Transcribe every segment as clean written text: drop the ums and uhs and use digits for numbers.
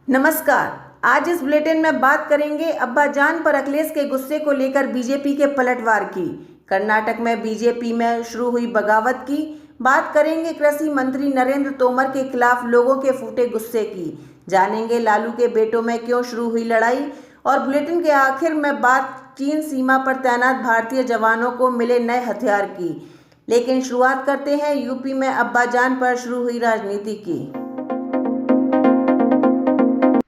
नमस्कार। आज इस बुलेटिन में बात करेंगे अब्बाजान पर अखिलेश के गुस्से को लेकर बीजेपी के पलटवार की। कर्नाटक में बीजेपी में शुरू हुई बगावत की बात करेंगे। कृषि मंत्री नरेंद्र तोमर के खिलाफ लोगों के फूटे गुस्से की जानेंगे। लालू के बेटों में क्यों शुरू हुई लड़ाई। और बुलेटिन के आखिर में बात चीन सीमा पर तैनात भारतीय जवानों को मिले नए हथियार की। लेकिन शुरुआत करते हैं यूपी में अब्बाजान पर शुरू हुई राजनीति की।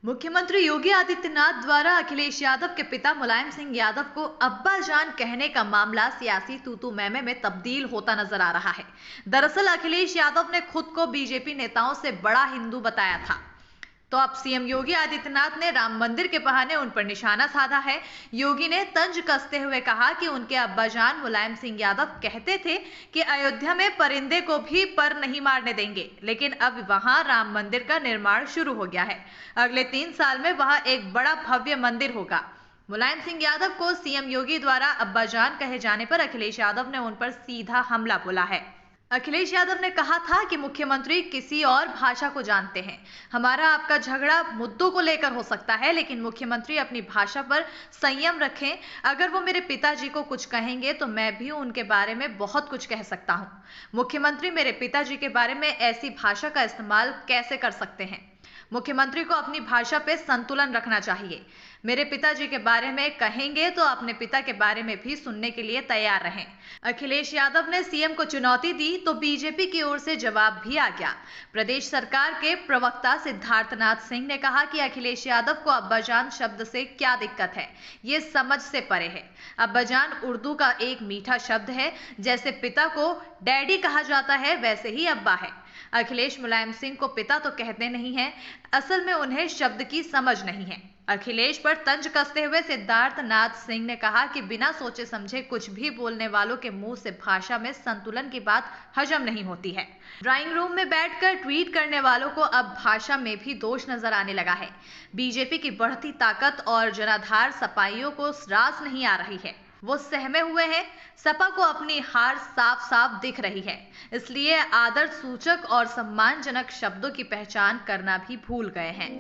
मुख्यमंत्री योगी आदित्यनाथ द्वारा अखिलेश यादव के पिता मुलायम सिंह यादव को अब्बाजान कहने का मामला सियासी तूतू मैमे में तब्दील होता नजर आ रहा है। दरअसल अखिलेश यादव ने खुद को बीजेपी नेताओं से बड़ा हिंदू बताया था, तो अब सीएम योगी आदित्यनाथ ने राम मंदिर के बहाने उन पर निशाना साधा है। योगी ने तंज कसते हुए कहा कि उनके अब्बाजान मुलायम सिंह यादव कहते थे कि अयोध्या में परिंदे को भी पर नहीं मारने देंगे, लेकिन अब वहां राम मंदिर का निर्माण शुरू हो गया है। अगले 3 साल में वहां एक बड़ा भव्य मंदिर होगा। मुलायम सिंह यादव को सीएम योगी द्वारा अब्बाजान कहे जाने पर अखिलेश यादव ने उन पर सीधा हमला बोला है। अखिलेश यादव ने कहा था कि मुख्यमंत्री किसी और भाषा को जानते हैं। हमारा आपका झगड़ा मुद्दों को लेकर हो सकता है, लेकिन मुख्यमंत्री अपनी भाषा पर संयम रखें। अगर वो मेरे पिताजी को कुछ कहेंगे तो मैं भी उनके बारे में बहुत कुछ कह सकता हूं। मुख्यमंत्री मेरे पिताजी के बारे में ऐसी भाषा का इस्तेमाल कैसे कर सकते हैं। मुख्यमंत्री को अपनी भाषा पे संतुलन रखना चाहिए। मेरे पिताजी के बारे में कहेंगे तो अपने पिता के बारे में भी सुनने के लिए तैयार रहें। अखिलेश यादव ने सीएम को चुनौती दी तो बीजेपी की ओर से जवाब भी आ गया। प्रदेश सरकार के प्रवक्ता सिद्धार्थनाथ सिंह ने कहा कि अखिलेश यादव को अब्बाजान शब्द से क्या दिक्कत है, ये समझ से परे है। अब्बाजान उर्दू का एक मीठा शब्द है। जैसे पिता को डैडी कहा जाता है, वैसे ही अब्बा है। अखिलेश मुलायम सिंह को पिता तो कहते नहीं हैं, असल में उन्हें शब्द की समझ नहीं है। अखिलेश पर तंज कसते हुए सिद्धार्थ नाथ सिंह ने कहा कि बिना सोचे समझे कुछ भी बोलने वालों के मुंह से भाषा में संतुलन की बात हजम नहीं होती है। ड्राइंग रूम में बैठकर ट्वीट करने वालों को अब भाषा में भी दोष नजर आने लगा है। बीजेपी की बढ़ती ताकत और जनाधार सपाइयों को रास नहीं आ रही है। वो सहमे हुए हैं। सपा को अपनी हार साफ साफ दिख रही है, इसलिए आदर सूचक और सम्मानजनक शब्दों की पहचान करना भी भूल गए हैं।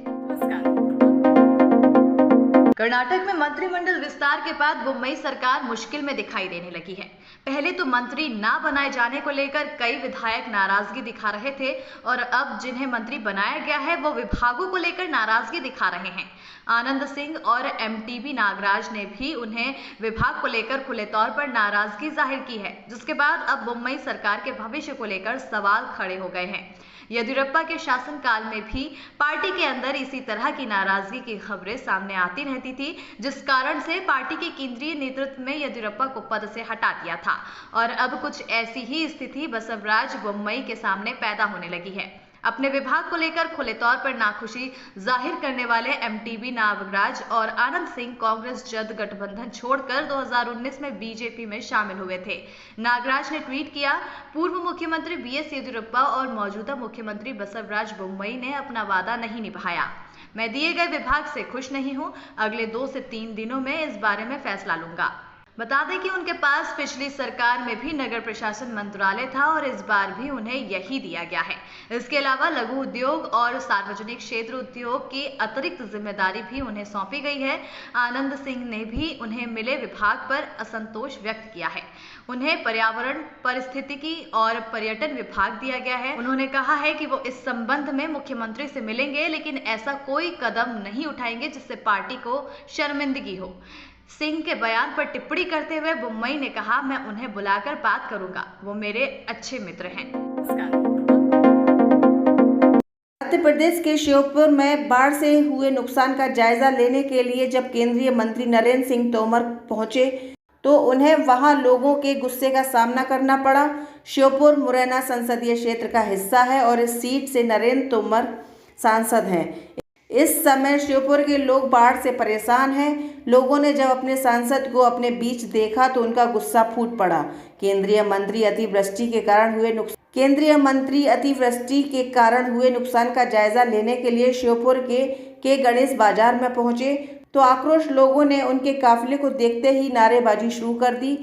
कर्नाटक में मंत्रिमंडल विस्तार के बाद मुंबई सरकार मुश्किल में दिखाई देने लगी है। पहले तो मंत्री ना बनाए जाने को लेकर कई विधायक नाराजगी दिखा रहे थे, और अब जिन्हें मंत्री बनाया गया है वो विभागों को लेकर नाराजगी दिखा रहे हैं। आनंद सिंह और एमटीबी नागराज ने भी उन्हें विभाग को लेकर खुले तौर पर नाराजगी जाहिर की है, जिसके बाद अब मुंबई सरकार के भविष्य को लेकर सवाल खड़े हो गए हैं। येदियुरप्पा के शासनकाल में भी पार्टी के अंदर इसी तरह की नाराजगी की खबरें सामने आती रहती थी, जिस कारण से पार्टी के केंद्रीय नेतृत्व में येदियुरप्पा को पद से हटा दिया था। और अब कुछ ऐसी ही स्थिति बसवराज बोम्मई के सामने पैदा होने लगी है। अपने विभाग को लेकर खुले तौर पर नाखुशी जाहिर करने वाले एमटीबी नागराज और आनंद सिंह कांग्रेस जद गठबंधन छोड़कर 2019 में बीजेपी में शामिल हुए थे। नागराज ने ट्वीट किया, पूर्व मुख्यमंत्री बीएस येदियुरप्पा और मौजूदा मुख्यमंत्री बसवराज बोम्मई ने अपना वादा नहीं निभाया। मैं दिए गए विभाग से खुश नहीं हूं। अगले 2 से 3 दिनों में इस बारे में फैसला लूंगा। बता दें कि उनके पास पिछली सरकार में भी नगर प्रशासन मंत्रालय था और इस बार भी उन्हें यही दिया गया है। इसके अलावा लघु उद्योग और सार्वजनिक क्षेत्र उद्योग की अतिरिक्त जिम्मेदारी भी उन्हें सौंपी गई है। आनंद सिंह ने भी उन्हें मिले विभाग पर असंतोष व्यक्त किया है। उन्हें पर्यावरण, पारिस्थितिकी और पर्यटन विभाग दिया गया है। उन्होंने कहा है कि वो इस संबंध में मुख्यमंत्री से मिलेंगे, लेकिन ऐसा कोई कदम नहीं उठाएंगे जिससे पार्टी को शर्मिंदगी हो। सिंह के बयान पर टिप्पणी करते हुए बोम्मई ने कहा, मैं उन्हें बुलाकर बात करूंगा, वो मेरे अच्छे मित्र हैं। मध्य प्रदेश के श्योपुर में बाढ़ से हुए नुकसान का जायजा लेने के लिए जब केंद्रीय मंत्री नरेंद्र सिंह तोमर पहुंचे तो उन्हें वहां लोगों के गुस्से का सामना करना पड़ा। श्योपुर मुरैना संसदीय क्षेत्र का हिस्सा है और इस सीट से नरेंद्र तोमर सांसद हैं। इस समय श्योपुर के लोग बाढ़ से परेशान हैं। लोगों ने जब अपने सांसद को अपने बीच देखा तो उनका गुस्सा फूट पड़ा। केंद्रीय मंत्री अतिवृष्टि के कारण हुए नुकसान का जायजा लेने के लिए श्योपुर के गणेश बाजार में पहुंचे तो आक्रोश लोगों ने उनके काफिले को देखते ही नारेबाजी शुरू कर दी।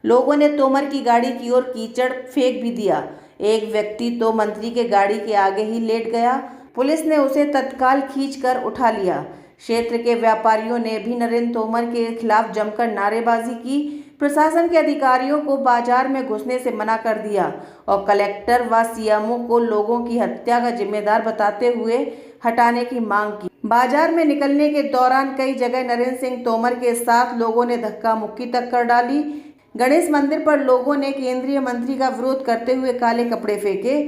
लोगों ने तोमर की गाड़ी की ओर कीचड़ फेंक भी दिया। एक व्यक्ति तो मंत्री के गाड़ी के आगे ही लेट गया। पुलिस ने उसे तत्काल खींचकर उठा लिया। क्षेत्र के व्यापारियों ने भी नरेंद्र तोमर के खिलाफ जमकर नारेबाजी की। प्रशासन के अधिकारियों को बाजार में घुसने से मना कर दिया और कलेक्टर व सीएमओ को लोगों की हत्या का जिम्मेदार बताते हुए हटाने की मांग की। बाजार में निकलने के दौरान कई जगह नरेंद्र सिंह तोमर के साथ लोगों ने धक्का मुक्की तक कर डाली। गणेश मंदिर पर लोगों ने केंद्रीय मंत्री का विरोध करते हुए काले कपड़े फेंके।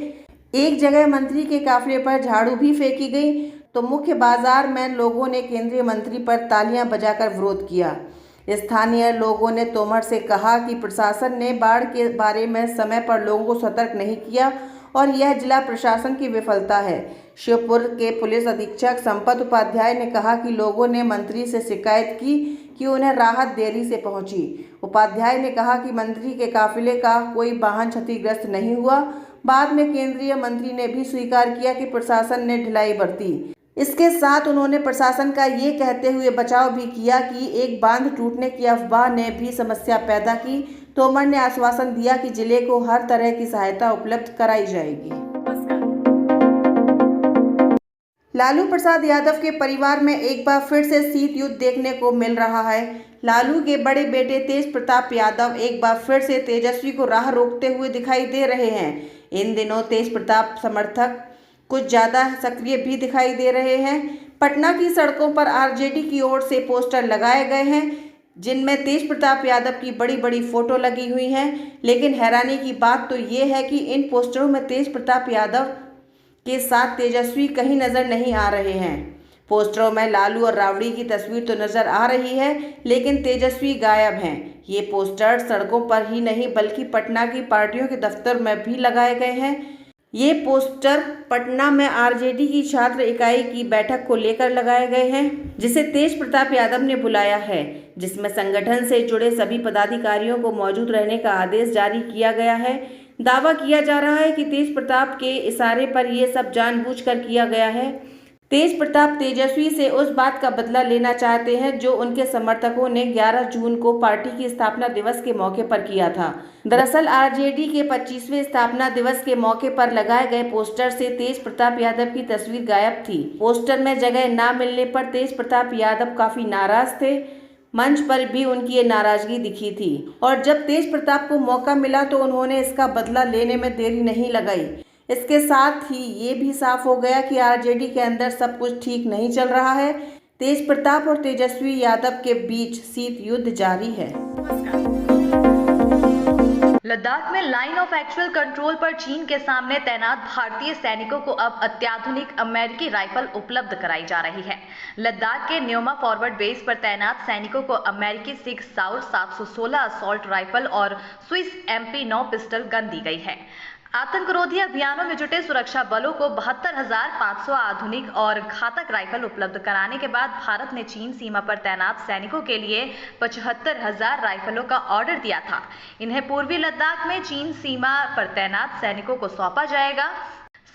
एक जगह मंत्री के काफिले पर झाड़ू भी फेंकी गई तो मुख्य बाजार में लोगों ने केंद्रीय मंत्री पर तालियां बजाकर विरोध किया। स्थानीय लोगों ने तोमर से कहा कि प्रशासन ने बाढ़ के बारे में समय पर लोगों को सतर्क नहीं किया और यह जिला प्रशासन की विफलता है। शिवपुर के पुलिस अधीक्षक संपत उपाध्याय ने कहा कि लोगों ने मंत्री से शिकायत की कि उन्हें राहत देरी से पहुंची। उपाध्याय ने कहा कि मंत्री के काफिले का कोई वाहन क्षतिग्रस्त नहीं हुआ। बाद में केंद्रीय मंत्री ने भी स्वीकार किया कि प्रशासन ने ढिलाई बरती। इसके साथ उन्होंने प्रशासन का ये कहते हुए बचाव भी किया कि एक बांध टूटने की अफवाह ने भी समस्या पैदा की। तोमर ने आश्वासन दिया कि जिले को हर तरह की सहायता उपलब्ध कराई जाएगी। लालू प्रसाद यादव के परिवार में एक बार फिर से शीत युद्ध देखने को मिल रहा है। लालू के बड़े बेटे तेज प्रताप यादव एक बार फिर से तेजस्वी को राह रोकते हुए दिखाई दे रहे हैं। इन दिनों तेज प्रताप समर्थक कुछ ज़्यादा सक्रिय भी दिखाई दे रहे हैं। पटना की सड़कों पर आरजेडी की ओर से पोस्टर लगाए गए हैं जिनमें तेज प्रताप यादव की बड़ी बड़ी फोटो लगी हुई हैं। लेकिन हैरानी की बात तो ये है कि इन पोस्टरों में तेज प्रताप यादव के साथ तेजस्वी कहीं नजर नहीं आ रहे हैं। पोस्टरों में लालू और राबड़ी की तस्वीर तो नजर आ रही है लेकिन तेजस्वी गायब हैं। ये पोस्टर सड़कों पर ही नहीं बल्कि पटना की पार्टियों के दफ्तर में भी लगाए गए हैं। ये पोस्टर पटना में आरजेडी की छात्र इकाई की बैठक को लेकर लगाए गए हैं जिसे तेज प्रताप यादव ने बुलाया है, जिसमें संगठन से जुड़े सभी पदाधिकारियों को मौजूद रहने का आदेश जारी किया गया है। दावा किया जा रहा है कि तेज प्रताप के इशारे पर यह सब जानबूझकर किया गया है। तेज प्रताप तेजस्वी से उस बात का बदला लेना चाहते हैं जो उनके समर्थकों ने 11 जून को पार्टी की स्थापना दिवस के मौके पर किया था। दरअसल आरजेडी के 25वें स्थापना दिवस के मौके पर लगाए गए पोस्टर से तेज प्रताप यादव की तस्वीर गायब थी। पोस्टर में जगह न मिलने पर तेज प्रताप यादव काफी नाराज थे। मंच पर भी उनकी ये नाराजगी दिखी थी और जब तेज प्रताप को मौका मिला तो उन्होंने इसका बदला लेने में देरी नहीं लगाई। इसके साथ ही ये भी साफ हो गया कि आरजेडी के अंदर सब कुछ ठीक नहीं चल रहा है। तेज प्रताप और तेजस्वी यादव के बीच शीत युद्ध जारी है। लद्दाख में लाइन ऑफ एक्चुअल कंट्रोल पर चीन के सामने तैनात भारतीय सैनिकों को अब अत्याधुनिक अमेरिकी राइफल उपलब्ध कराई जा रही है। लद्दाख के न्योमा फॉरवर्ड बेस पर तैनात सैनिकों को अमेरिकी सिग साउर 716 असॉल्ट राइफल और स्विस MP9 पिस्टल गन दी गई है। आतंकरोधी अभियानों में जुटे सुरक्षा बलों को 72,500 आधुनिक और घातक राइफल उपलब्ध कराने के बाद भारत ने चीन सीमा पर तैनात सैनिकों के लिए 75,000 राइफलों का ऑर्डर दिया था। इन्हें पूर्वी लद्दाख में चीन सीमा पर तैनात सैनिकों को सौंपा जाएगा।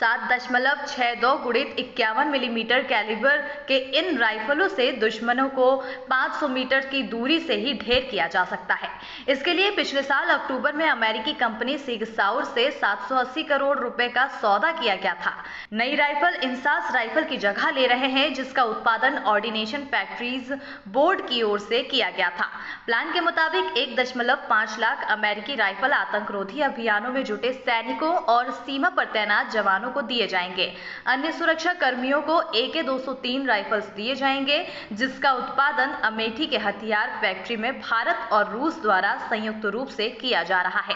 7.62 गुणित 51 मिलीमीटर कैलिबर के इन राइफलों से दुश्मनों को 500 मीटर की दूरी से ही ढेर किया जा सकता है। इसके लिए पिछले साल अक्टूबर में अमेरिकी कंपनी सिग साउर से 780 करोड़ रुपए का सौदा किया गया था। नई राइफल इंसास राइफल की जगह ले रहे हैं जिसका उत्पादन ऑर्डिनेशन फैक्ट्रीज बोर्ड की ओर से किया गया था। प्लान के मुताबिक 1.5 लाख अमेरिकी राइफल आतंकरोधी अभियानों में जुटे सैनिकों और सीमा पर तैनात जवानों को दिए जाएंगे। अन्य सुरक्षा कर्मियों को AK-203 राइफल्स दिए जाएंगे जिसका उत्पादन अमेठी के हथियार फैक्ट्री में भारत और रूस द्वारा संयुक्त रूप से किया जा रहा है।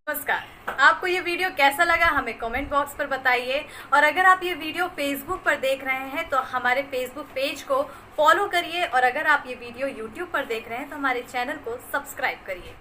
नमस्कार, आपको ये वीडियो कैसा लगा हमें कमेंट बॉक्स पर बताइए और अगर आप ये वीडियो फेसबुक पर देख रहे हैं तो हमारे फेसबुक पेज को फॉलो करिए और अगर आप ये वीडियो यूट्यूब पर देख रहे हैं तो हमारे चैनल को सब्सक्राइब करिए।